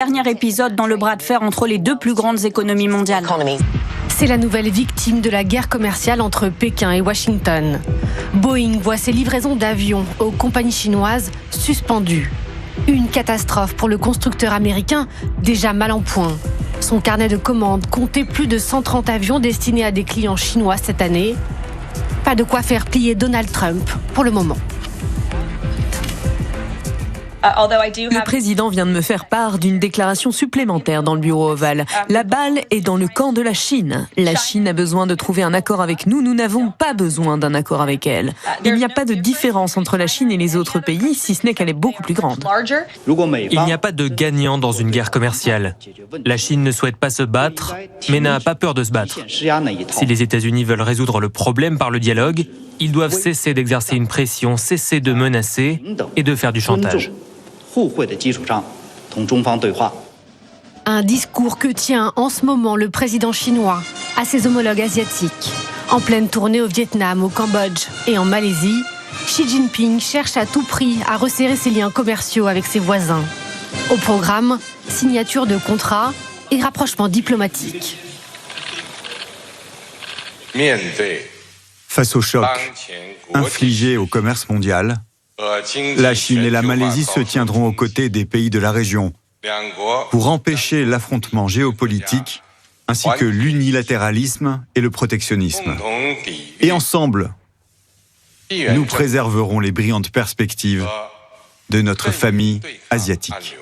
Dernier épisode dans le bras de fer entre les deux plus grandes économies mondiales. C'est la nouvelle victime de la guerre commerciale entre Pékin et Washington. Boeing voit ses livraisons d'avions aux compagnies chinoises suspendues. Une catastrophe pour le constructeur américain déjà mal en point. Son carnet de commandes comptait plus de 130 avions destinés à des clients chinois cette année. Pas de quoi faire plier Donald Trump pour le moment. Le président vient de me faire part d'une déclaration supplémentaire dans le bureau ovale. La balle est dans le camp de la Chine. La Chine a besoin de trouver un accord avec nous. Nous n'avons pas besoin d'un accord avec elle. Il n'y a pas de différence entre la Chine et les autres pays, si ce n'est qu'elle est beaucoup plus grande. Il n'y a pas de gagnant dans une guerre commerciale. La Chine ne souhaite pas se battre, mais n'a pas peur de se battre. Si les États-Unis veulent résoudre le problème par le dialogue, ils doivent cesser d'exercer une pression, cesser de menacer et de faire du chantage. Un discours que tient en ce moment le président chinois à ses homologues asiatiques. En pleine tournée au Vietnam, au Cambodge et en Malaisie, Xi Jinping cherche à tout prix à resserrer ses liens commerciaux avec ses voisins. Au programme, signature de contrats et rapprochement diplomatique. Face au choc infligé au commerce mondial, la Chine et la Malaisie se tiendront aux côtés des pays de la région pour empêcher l'affrontement géopolitique ainsi que l'unilatéralisme et le protectionnisme. Et ensemble, nous préserverons les brillantes perspectives de notre famille asiatique.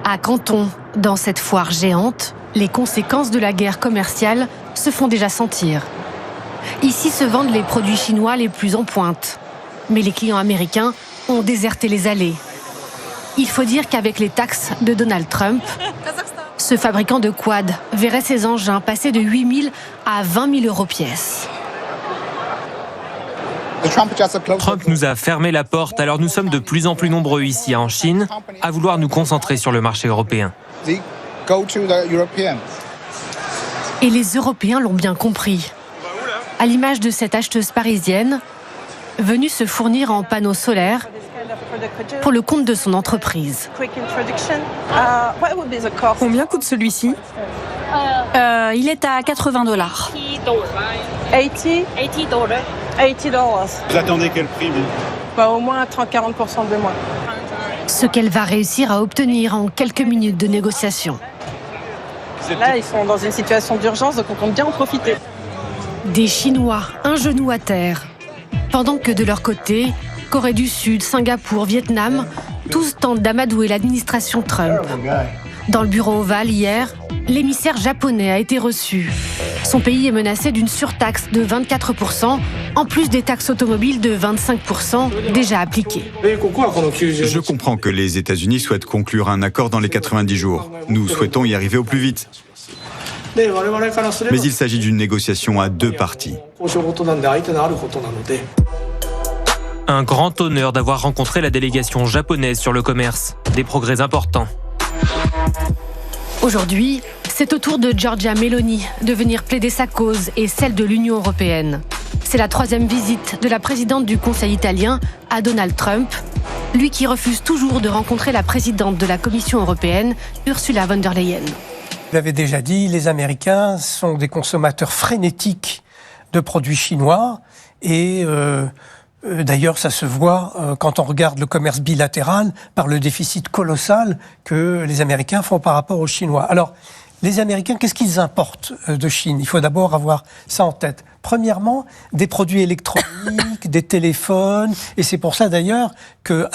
À Canton, dans cette foire géante, les conséquences de la guerre commerciale se font déjà sentir. Ici se vendent les produits chinois les plus en pointe. Mais les clients américains ont déserté les allées. Il faut dire qu'avec les taxes de Donald Trump, ce fabricant de quad verrait ses engins passer de 8 000 à 20 000 euros pièce. Trump nous a fermé la porte, alors nous sommes de plus en plus nombreux ici en Chine à vouloir nous concentrer sur le marché européen. Et les Européens l'ont bien compris. À l'image de cette acheteuse parisienne, venue se fournir en panneaux solaires pour le compte de son entreprise. Combien coûte celui-ci ? Il est à $80. $80. Vous attendez quel prix, vous ? Au moins 30-40% de moins. Ce qu'elle va réussir à obtenir en quelques minutes de négociation. Là, ils sont dans une situation d'urgence, donc on compte bien en profiter. Des Chinois, un genou à terre. Pendant que de leur côté, Corée du Sud, Singapour, Vietnam, tous tentent d'amadouer l'administration Trump. Dans le bureau ovale hier, l'émissaire japonais a été reçu. Son pays est menacé d'une surtaxe de 24%, en plus des taxes automobiles de 25% déjà appliquées. Je comprends que les États-Unis souhaitent conclure un accord dans les 90 jours. Nous souhaitons y arriver au plus vite. Mais il s'agit d'une négociation à deux parties. Un grand honneur d'avoir rencontré la délégation japonaise sur le commerce. Des progrès importants. Aujourd'hui, c'est au tour de Giorgia Meloni de venir plaider sa cause et celle de l'Union européenne. C'est la 3e visite de la présidente du Conseil italien à Donald Trump, lui qui refuse toujours de rencontrer la présidente de la Commission européenne, Ursula von der Leyen. Vous l'avez déjà dit, les Américains sont des consommateurs frénétiques de produits chinois et d'ailleurs ça se voit quand on regarde le commerce bilatéral par le déficit colossal que les Américains font par rapport aux Chinois. Alors, les Américains, qu'est-ce qu'ils importent de Chine ? Il faut d'abord avoir ça en tête. Premièrement, des produits électroniques, des téléphones, et c'est pour ça d'ailleurs que